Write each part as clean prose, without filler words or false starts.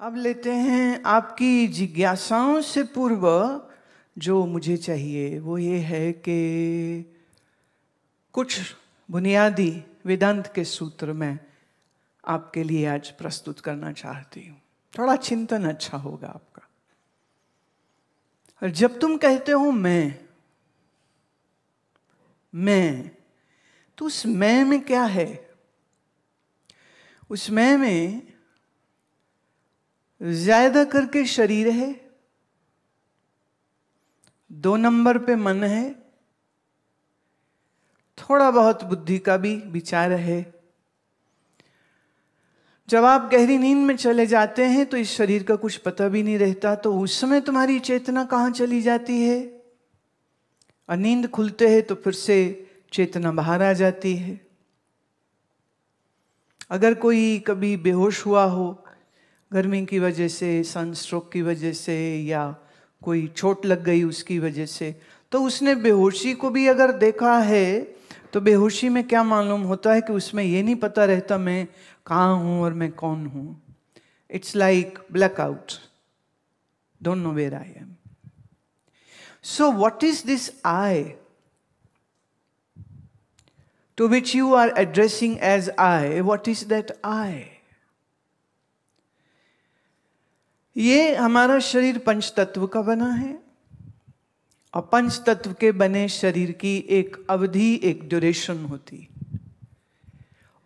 अब लेते हैं आपकी जिज्ञासाओं से पूर्व जो मुझे चाहिए वो ये है कि कुछ बुनियादी वेदांत के सूत्र मैं आपके लिए आज प्रस्तुत करना चाहती हूँ। थोड़ा चिंतन अच्छा होगा आपका। और जब तुम कहते हो मैं तो उस मैं में क्या है? उस मैं में ज्यादा करके शरीर है, 2 नंबर पे मन है, थोड़ा बहुत बुद्धि का भी विचार है। जब आप गहरी नींद में चले जाते हैं तो इस शरीर का कुछ पता भी नहीं रहता, तो उस समय तुम्हारी चेतना कहाँ चली जाती है? और नींद खुलते है तो फिर से चेतना बाहर आ जाती है। अगर कोई कभी बेहोश हुआ हो गर्मी की वजह से, सनस्ट्रोक की वजह से, या कोई चोट लग गई उसकी वजह से, तो उसने बेहोशी को भी अगर देखा है तो बेहोशी में क्या मालूम होता है कि उसमें ये नहीं पता रहता मैं कहाँ हूँ और मैं कौन हूँ। It's like blackout, don't know where I am. So what is this I to which you are addressing as I? What is that I? ये हमारा शरीर पंच तत्व का बना है और पंच तत्व के बने शरीर की एक अवधि, एक ड्यूरेशन होती।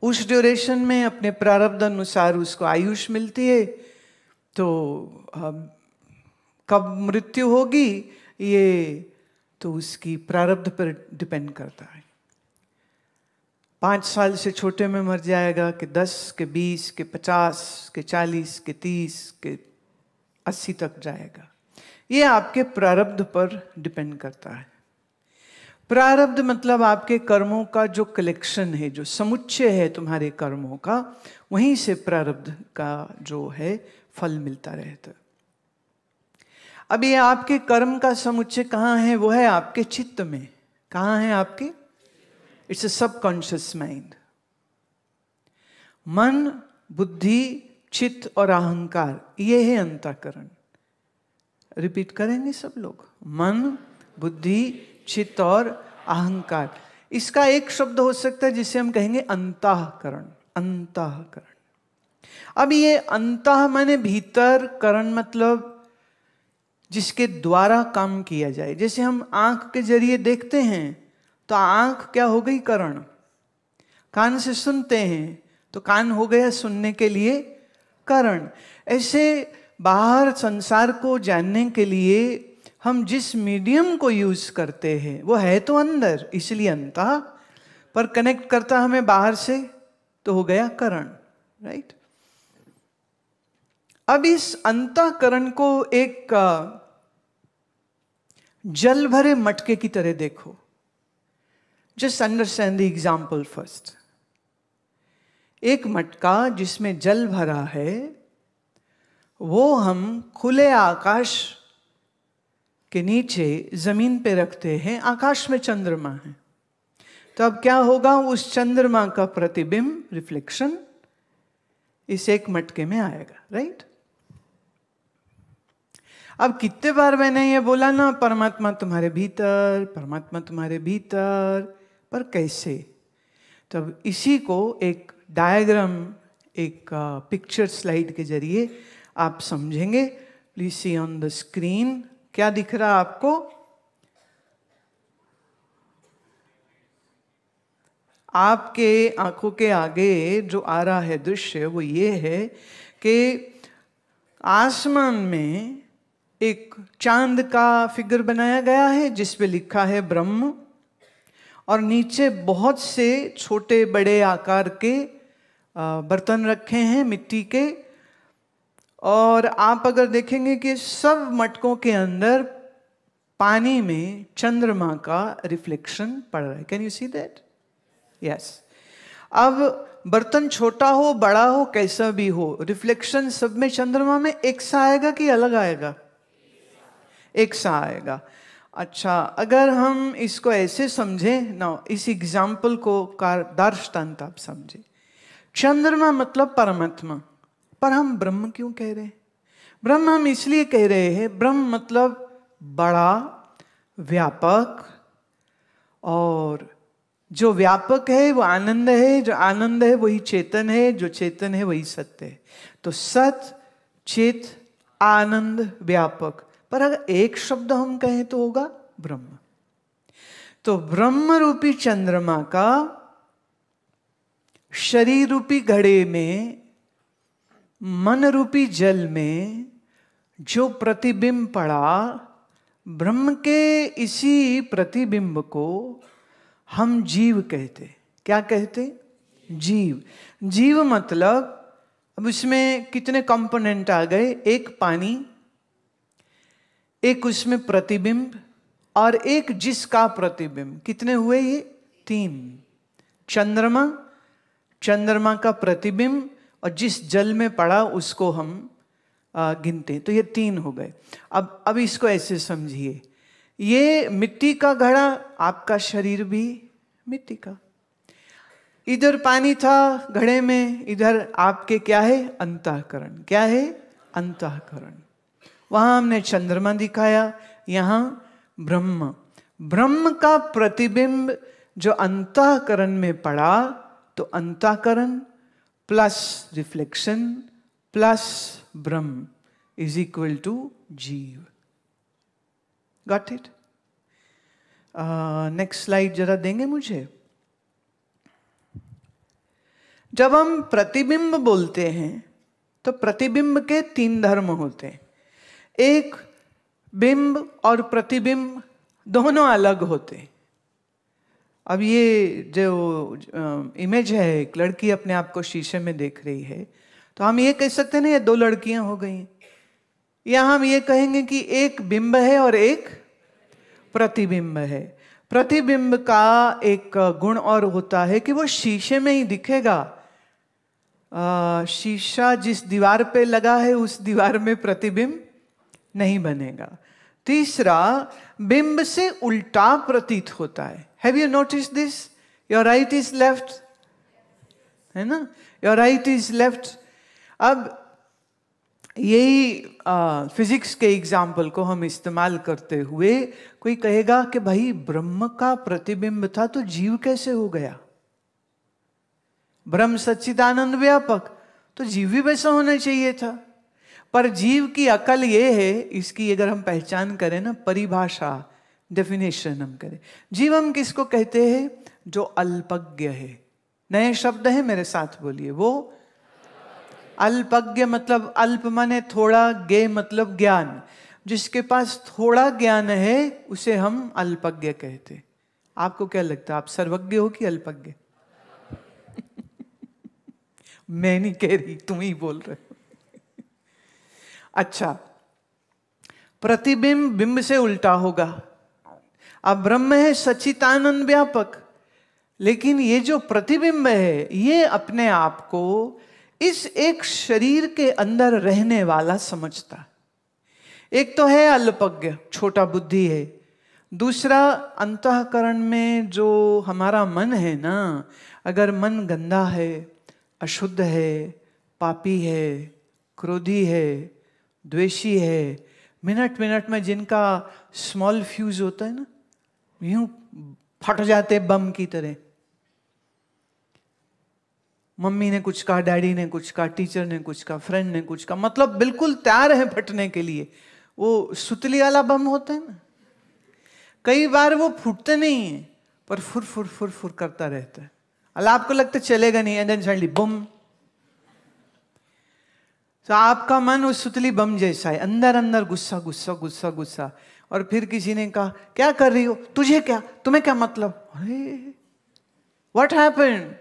उस ड्यूरेशन में अपने प्रारब्ध अनुसार उसको आयुष मिलती है। तो कब मृत्यु होगी ये तो उसकी प्रारब्ध पर डिपेंड करता है। 5 साल से छोटे में मर जाएगा कि 10 के 20 के 50 के 40 के 30 के 80 तक जाएगा, ये आपके प्रारब्ध पर डिपेंड करता है। प्रारब्ध मतलब आपके कर्मों का जो कलेक्शन है, जो समुच्चय है तुम्हारे कर्मों का, वहीं से प्रारब्ध का जो है फल मिलता रहता। अब ये आपके कर्म का समुच्चय कहाँ है? वो है आपके चित्त में। कहाँ है आपके? It's a subconscious mind. मन, बुद्धि, चित्त और अहंकार, ये है अंतःकरण। रिपीट करेंगे सब लोग। मन, बुद्धि, चित्त और अहंकार। इसका एक शब्द हो सकता है जिसे हम कहेंगे अंतःकरण। अंतःकरण। अब ये अंतः माने भीतर, करण मतलब जिसके द्वारा काम किया जाए। जैसे हम आंख के जरिए देखते हैं तो आंख क्या हो गई? करण। कान से सुनते हैं तो कान हो गया सुनने के लिए करण। ऐसे बाहर संसार को जानने के लिए हम जिस मीडियम को यूज करते हैं वो है तो अंदर, इसलिए अंतः, पर कनेक्ट करता हमें बाहर से तो हो गया करण। राइट। अब इस अंतःकरण को एक जल भरे मटके की तरह देखो। Just understand the example first. एक मटका जिसमें जल भरा है वो हम खुले आकाश के नीचे जमीन पे रखते हैं। आकाश में चंद्रमा है, तो अब क्या होगा? उस चंद्रमा का प्रतिबिंब, रिफ्लेक्शन, इस एक मटके में आएगा। राइट। अब कितने बार मैंने ये बोला ना, परमात्मा तुम्हारे भीतर, परमात्मा तुम्हारे भीतर, पर कैसे? तब इसी को एक डायग्राम, एक पिक्चर स्लाइड के जरिए आप समझेंगे। Please see on the screen. क्या दिख रहा आपको? आपके आंखों के आगे जो आ रहा है दृश्य वो ये है कि आसमान में एक चांद का फिगर बनाया गया है जिस पे लिखा है ब्रह्म, और नीचे बहुत से छोटे बड़े आकार के बर्तन रखे हैं मिट्टी के। और आप अगर देखेंगे कि सब मटकों के अंदर पानी में चंद्रमा का रिफ्लेक्शन पड़ रहा है। Can you see that? Yes. अब बर्तन छोटा हो बड़ा हो कैसा भी हो, रिफ्लेक्शन सब में चंद्रमा में एक सा आएगा कि अलग आएगा? एक सा आएगा। अच्छा, अगर हम इसको ऐसे समझें ना, इस एग्जाम्पल को दृष्टांत आप समझे। चंद्रमा मतलब परमात्मा, पर हम ब्रह्म क्यों कह रहे हैं? ब्रह्म हम इसलिए कह रहे हैं, ब्रह्म मतलब बड़ा, व्यापक, और जो व्यापक है वो आनंद है, जो आनंद है वही चेतन है, जो चेतन है वही सत्य है। तो सत, चित, आनंद, व्यापक, पर अगर एक शब्द हम कहें तो होगा ब्रह्म। तो ब्रह्म रूपी चंद्रमा का शरीर रूपी घड़े में, मन रूपी जल में जो प्रतिबिंब पड़ा, ब्रह्म के इसी प्रतिबिंब को हम जीव कहते। क्या कहते? जीव। जीव मतलब, अब इसमें कितने कंपोनेंट आ गए? एक पानी, एक उसमें प्रतिबिंब, और एक जिसका प्रतिबिंब। कितने हुए ये? 3। चंद्रमा, चंद्रमा का प्रतिबिंब, और जिस जल में पड़ा उसको हम गिनते हैं। तो ये 3 हो गए। अब इसको ऐसे समझिए, ये मिट्टी का घड़ा, आपका शरीर भी मिट्टी का। इधर पानी था घड़े में, इधर आपके क्या है? अंतःकरण। क्या है? अंतःकरण। वहां हमने चंद्रमा दिखाया, यहां ब्रह्म। ब्रह्म का प्रतिबिंब जो अंतःकरण में पड़ा, तो अंतःकरण plus reflection plus Brahma is equal to जीव। Got it? नेक्स्ट स्लाइड जरा देंगे मुझे। जब हम प्रतिबिंब बोलते हैं तो प्रतिबिंब के 3 धर्म होते हैं। एक, बिंब और प्रतिबिंब दोनों अलग होते हैं। अब ये जो इमेज है, एक लड़की अपने आप को शीशे में देख रही है, तो हम ये कह सकते हैं ना, ये 2 लड़कियां हो गई। या हम ये कहेंगे कि एक बिंब है और एक प्रतिबिंब है। प्रतिबिंब का एक गुण और होता है कि वो शीशे में ही दिखेगा। शीशा जिस दीवार पे लगा है उस दीवार में प्रतिबिंब नहीं बनेगा। तीसरा, बिंब से उल्टा प्रतीत होता है। Have you notice this? Your right is left, है ना? Your right is left. अब यही फिजिक्स के एग्जाम्पल को हम इस्तेमाल करते हुए कोई कहेगा कि भाई ब्रह्म का प्रतिबिंब था तो जीव कैसे हो गया? ब्रह्म सच्चिदानंद व्यापक, तो जीव भी वैसा होना चाहिए था। पर जीव की अकल ये है, इसकी अगर हम पहचान करें ना, परिभाषा, डेफिनेशन हम करें, जीव हम किसको कहते हैं? जो अल्पज्ञ है। नए शब्द है, मेरे साथ बोलिए, वो अल्पज्ञ मतलब अल्प माने थोड़ा, ज्ञ मतलब ज्ञान। जिसके पास थोड़ा ज्ञान है उसे हम अल्पज्ञ कहते। आपको क्या लगता है, आप सर्वज्ञ हो कि अल्पज्ञ? मैं नहीं कह रही, तुम ही बोल रहे हो। अच्छा, प्रतिबिंब बिंब से उल्टा होगा। अब ब्रह्म है सच्चिदानंद व्यापक, लेकिन ये जो प्रतिबिंब है ये अपने आप को इस एक शरीर के अंदर रहने वाला समझता। एक तो है अल्पज्ञ, छोटा बुद्धि है। दूसरा, अंतःकरण में जो हमारा मन है ना, अगर मन गंदा है, अशुद्ध है, पापी है, क्रोधी है, द्वेषी है, मिनट मिनट में जिनका स्मॉल फ्यूज होता है ना, यूं फट जाते बम की तरह। मम्मी ने कुछ कहा, डैडी ने कुछ कहा, टीचर ने कुछ कहा, फ्रेंड ने कुछ कहा, मतलब बिल्कुल तैयार है फटने के लिए। वो सुतली वाला बम होता है ना, कई बार वो फूटते नहीं है पर फुर फुर फुर फुर करता रहता है। अल्लाह आपको लगता चलेगा नहीं, एंड देन सडनली बम। तो आपका मन उस सुतली बम जैसा है, अंदर अंदर गुस्सा गुस्सा गुस्सा गुस्सा। और फिर किसी ने कहा, क्या कर रही हो? तुझे क्या, तुम्हें क्या मतलब? अरे व्हाट हैपेंड?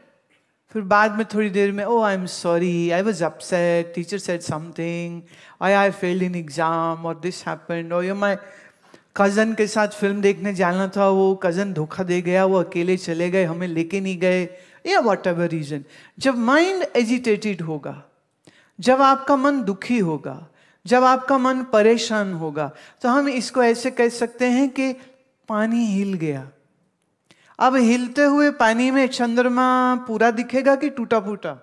फिर बाद में थोड़ी देर में, oh I am sorry, I was upset, teacher said something, I failed in exam, और दिस हैपेंड, और माय कजन के साथ फिल्म देखने जाना था, वो कजन धोखा दे गया, वो अकेले चले गए, हमें लेके नहीं गए, या वॉट एवर रीजन। जब माइंड एजिटेटेड होगा, जब आपका मन दुखी होगा, जब आपका मन परेशान होगा, तो हम इसको ऐसे कह सकते हैं कि पानी हिल गया। अब हिलते हुए पानी में चंद्रमा पूरा दिखेगा कि टूटा फूटा?